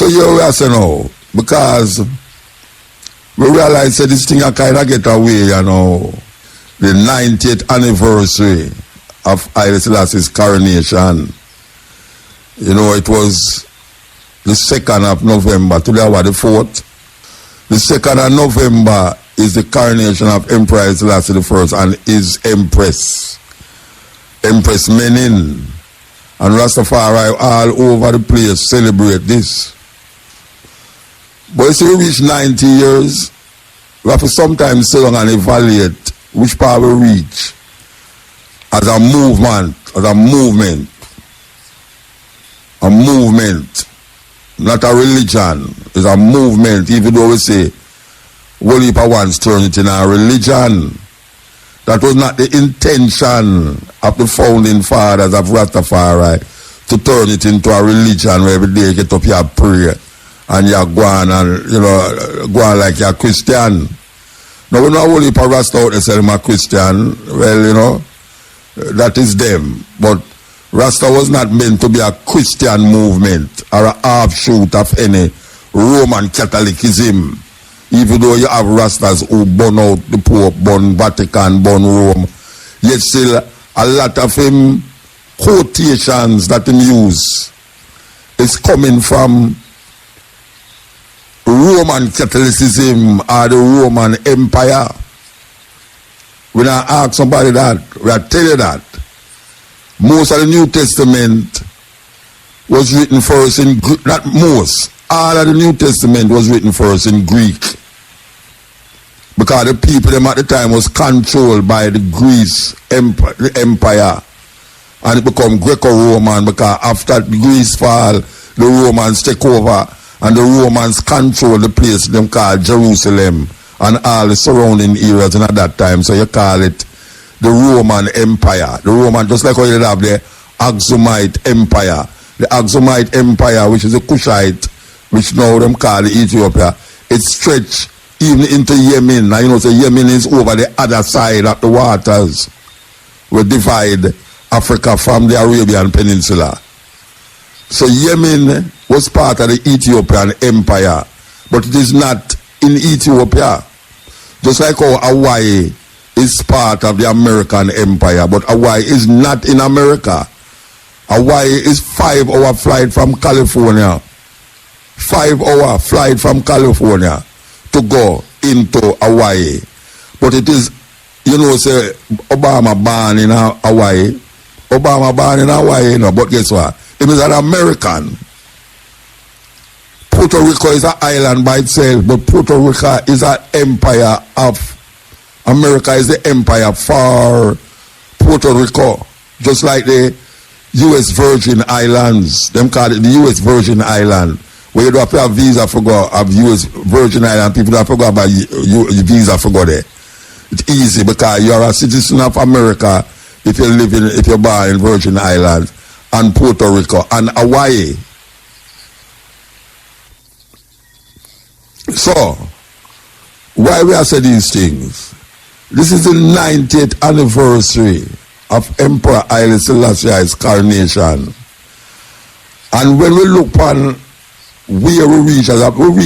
So here we are saying now, because we realize that this thing I kind of get away, you know, the 90th anniversary of Haile Selassie's coronation. You know, it was the 2nd of November, today was the 4th. The 2nd of November is the coronation of Emperor Haile Selassie I and his Empress, Empress Menin. And Rastafari all over the place celebrate this. But you see, we reach 90 years, we have to sometimes sit down and evaluate which part we reach as a movement, a movement, not a religion. It's a movement, even though we say, whole heap of ones turn it in a religion. That was not the intention of the founding fathers of Rastafari to turn it into a religion where every day you get up here and pray and you go on and, you know, go on like you're a Christian. Now, we're not only a Rasta out there saying I'm a Christian. Well, you know, that is them. But Rasta was not meant to be a Christian movement or an offshoot of any Roman Catholicism. Even though you have Rastas who burn out the Pope, burn Vatican, burn Rome, yet still a lot of him quotations that him use is coming from Roman Catholicism or the Roman Empire. When I ask somebody that, I tell you that most of the New Testament was written first in Greek, not most, all of the New Testament was written first in Greek. Because the people them at the time was controlled by the Greece the empire, and it become Greco-Roman because after Greece fall, the Romans take over and the Romans control the place them called Jerusalem and all the surrounding areas at that time. So you call it the Roman Empire. The Roman, just like how you have the Aksumite Empire. The Aksumite Empire, which is the Kushite, which now them call Ethiopia, it stretched even into Yemen. Now you know, so Yemen is over the other side of the waters. We divide Africa from the Arabian Peninsula. So Yemen was part of the Ethiopian Empire, but it is not in Ethiopia. Just like how Hawaii is part of the American Empire, but Hawaii is not in America. Hawaii is 5-hour flight from California. 5-hour flight from California to go into Hawaii. But it is, you know, say Obama born in Hawaii. Obama born in Hawaii, no, but guess what? He is an American. Puerto Rico is an island by itself, but Puerto Rico is an empire of America is the empire for Puerto Rico. Just like the U.S. Virgin Islands. Them call it the U.S. Virgin Island. Where you don't have to have visa for go of U.S. Virgin Island, people don't have to go about visa for go there. It's easy because you're a citizen of America if you're born in Virgin Islands and Puerto Rico and Hawaii. So, why we are saying these things? This is the 90th anniversary of Emperor Haile Selassie's coronation. And when we look on where we reach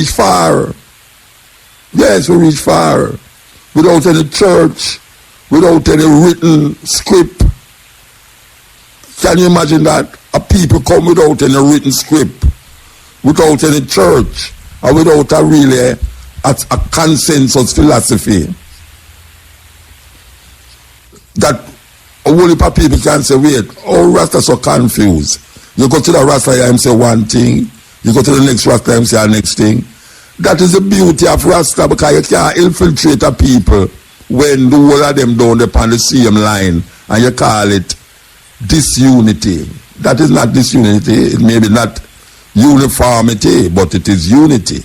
far. Yes, we reach far. Without any church, without any written script. Can you imagine that? A people come without any written script, without any church, or without a consensus philosophy. That a whole heap of people can say, wait, oh, Rasta so confused. You go to the Rasta and say one thing, you go to the next Rasta and say the next thing. That is the beauty of Rasta, because you can't infiltrate a people when the whole of them down upon the same line and you call it disunity. That is not disunity. It may be not uniformity, but it is unity.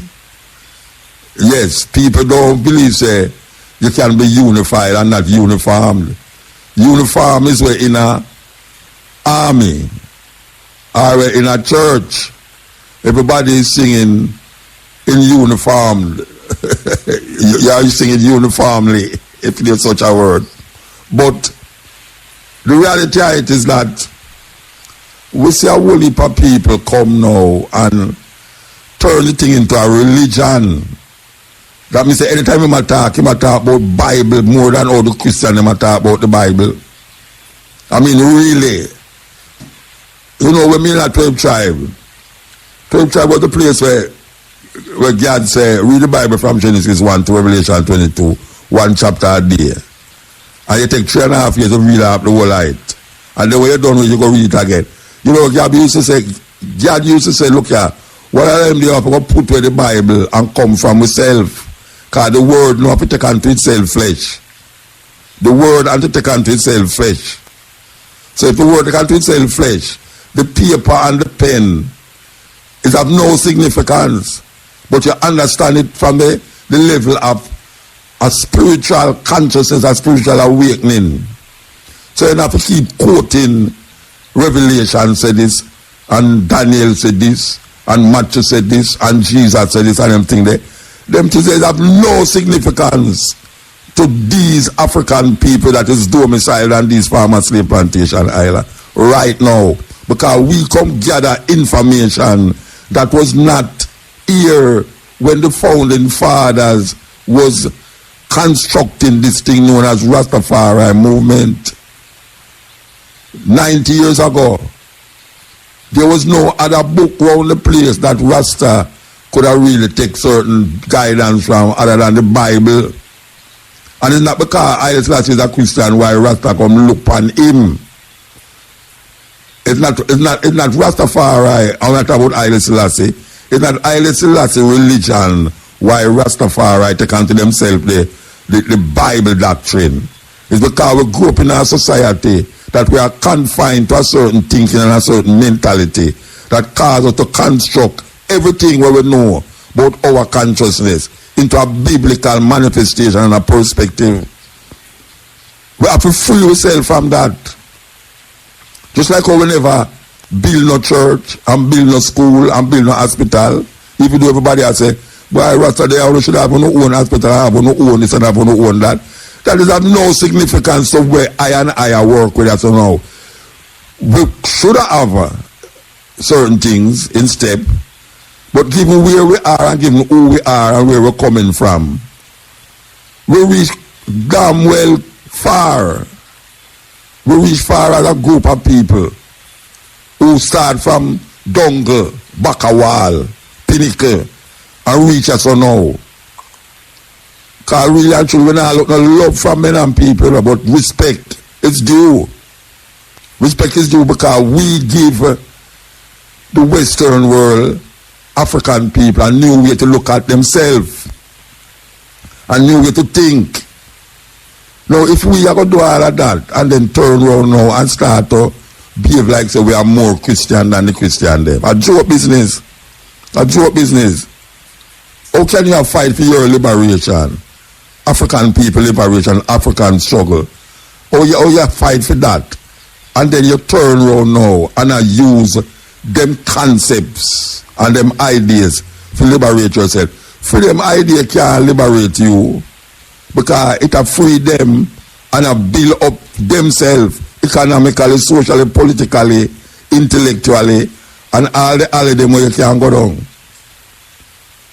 Yes, people don't believe say you can be unified and not uniformed. Uniform is where in a army or in a church everybody is singing in uniform. You are singing uniformly, if there's such a word. But the reality of it is that we see a whole heap of people come now and turn the thing into a religion. That means that anytime him talk about Bible more than all the Christians talk about the Bible. I mean, really. You know, when me in a 12 tribe was the place where God said, read the Bible from Genesis 1 to Revelation 22, one chapter a day. And you take 3.5 years to read up the whole light. And then when you're done with it, you go read it again. You know, God used to say, look here, what are them they have to put where the Bible and come from itself? Because the word no have to take unto itself flesh. The word and to take unto itself flesh. So if the word take unto itself flesh, the paper and the pen is of no significance. But you understand it from the level of a spiritual consciousness, a spiritual awakening. So you have to keep quoting Revelation said this, and Daniel said this, and Matthew said this, and Jesus said this, and them things there. Them things have no significance to these African people that is domiciled on these farmer slave plantation island right now. Because we come gather information that was not here when the founding fathers was constructing this thing known as Rastafari movement. 90 years ago, there was no other book around the place that Rasta could have really take certain guidance from other than the Bible. And it's not because Haile Selassie is a Christian why Rasta come look on him. It's not Rastafari. I'm not talking about Haile Selassie. It's not Haile Selassie religion why Rastafari take unto themselves the Bible doctrine. It's because we grew up in a society that we are confined to a certain thinking and a certain mentality that causes us to construct everything what we know about our consciousness into a biblical manifestation and a perspective. We have to free ourselves from that. Just like how we never build no church and build no school and build no hospital, even though everybody has say, boy, Rasta, they should have no own hospital, have no own this and have no own that. That is of no significance of where I work with us now. We should have certain things in step, but given where we are and given who we are and where we're coming from, we reach damn well far. We reach far as a group of people who start from Dongle, Bakawal, Pinnacle, and reach us now. Because really and truly, we not look no love from men and people, but respect is due. Respect is due because we give the Western world, African people, a new way to look at themselves, a new way to think. Now, if we are going to do all of that and then turn around now and start to behave like say we are more Christian than the Christian them, a joke business. A joke business. How can you fight for your liberation? African people liberation, African struggle. How you fight for that? And then you turn around now and use them concepts and them ideas to liberate yourself. For them idea can't liberate you because it have freed them and have built up themselves economically, socially, politically, intellectually, and all of them where you can't go down.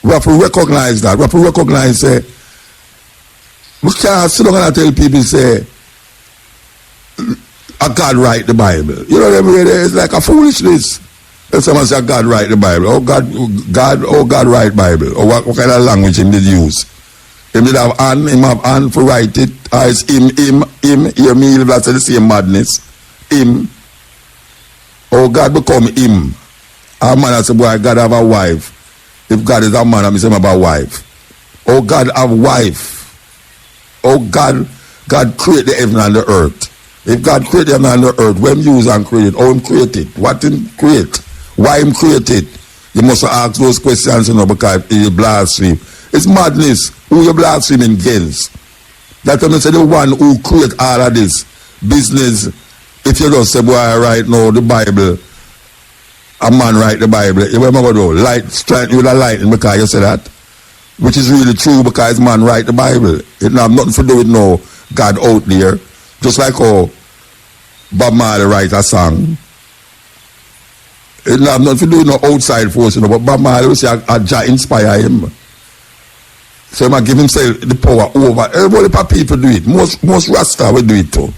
We have to recognize that. We have to recognize we can't sit down and tell people say a God write the Bible. You know what I mean? It's like a foolishness. If someone say God write the Bible, God write Bible, or what kind of language him did use? Him did have hand for write it, or it's him, hear me, that's the same madness. Him. Oh, God become him. A man say, boy, God have a wife. If God is a man, I'm saying about wife. Oh, God have wife. Oh, God create the heaven and the earth. If God create the heaven and the earth, when use and create, how him create it? What him create? Why him create it? You must ask those questions, you know, because you blaspheme. It's madness. Who you blaspheming against? That's when I say the one who create all of this business. If you just say, boy, right now, the Bible, a man write the Bible, you remember though, light, strike you with a lightning because you say that. Which is really true because man write the Bible. It have nothing to do with no God out there. Just like how Bob Marley write a song. It have nothing to do with no outside force, you know, but Bob Marley will say a Jah inspire him. So he might give himself the power over. Everybody people do it. Most Rasta will do it too.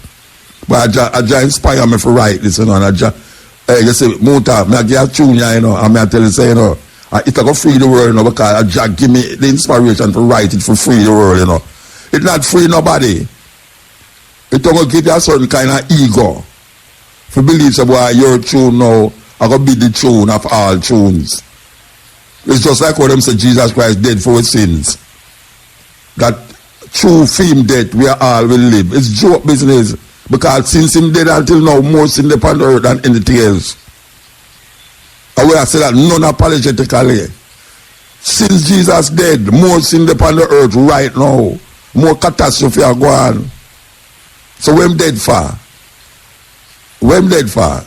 But a Jah inspire me for write this, you know, and a Jah, you say, Muta, I give a tune, you know, and I tell you, say, you know, it's going to free the world, you know, because a Jah give me the inspiration to write it for free the world, you know. It's not free nobody. It's going to give you a certain kind of ego. If you believe so, boy, your tune now, I'm going to be the tune of all tunes. It's just like what them say, Jesus Christ dead for his sins. That true fame death, we all will live. It's joke business. Because since him dead until now, more sin upon the earth than anything else. I will say that non-apologetically. Since Jesus dead, more sin upon the earth right now. More catastrophe are going. So when dead for? When dead for?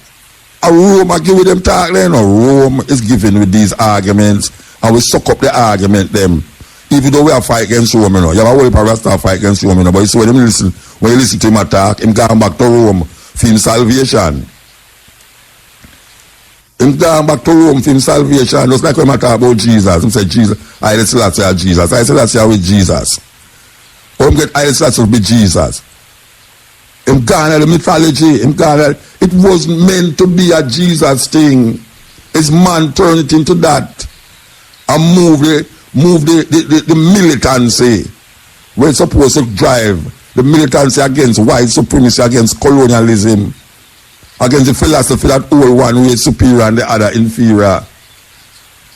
A Rome I give with them talk then, or Rome is giving with these arguments, and we suck up the argument them. Even though we are fight against Rome, you know. You have a whole Rasta fight against Rome, you know, but you see when you listen to him attack, him going back to Rome for him salvation. Him going back to Rome for him salvation, just like when I talk about Jesus. Him say Jesus, I still say Jesus. I still with Jesus. Or him get I still be Jesus. Him gone at the mythology. It was meant to be a Jesus thing. His man turned it into that and move the militancy. We're supposed to drive the militancy against white supremacy, against colonialism, against the philosophy that all one way is superior and the other inferior.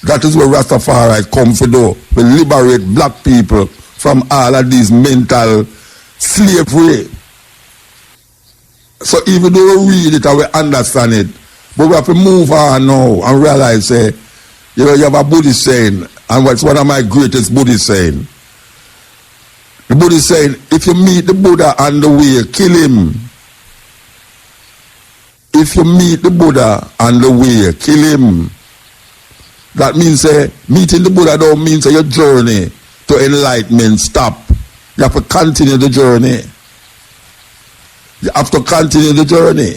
That is where Rastafari come for do. We liberate black people from all of these mental slavery. So even though we read it and we understand it, but we have to move on now and realize, you know, you have a Buddhist saying, and what's one of my greatest Buddhist saying. The Buddhist saying, if you meet the Buddha on the way, kill him. If you meet the Buddha on the way, kill him. That means meeting the Buddha don't mean your journey to enlightenment stop. You have to continue the journey. You have to continue the journey.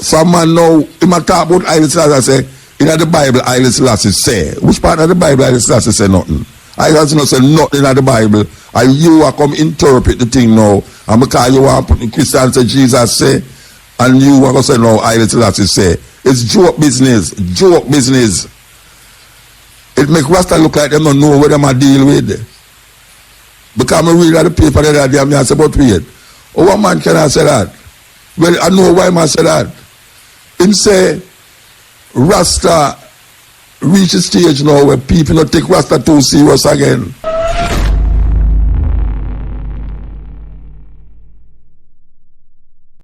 Some man now, he might talk about Haile Selassie say, in the Bible, Haile Selassie say. Which part of the Bible Haile Selassie say nothing? Haile Selassie say nothing in the Bible. And you are come interpret the thing now. And because you want to put the Christian say Jesus say, and you want to say no, Haile Selassie say. It's joke business. Joke business. It make Rasta look like them don't know what them are deal with. Because I read the paper the other day and I say, but wait. Oh, what man can I say that? Well, I know why man say that. Him say, Rasta reach a stage now where people don't take Rasta too serious again.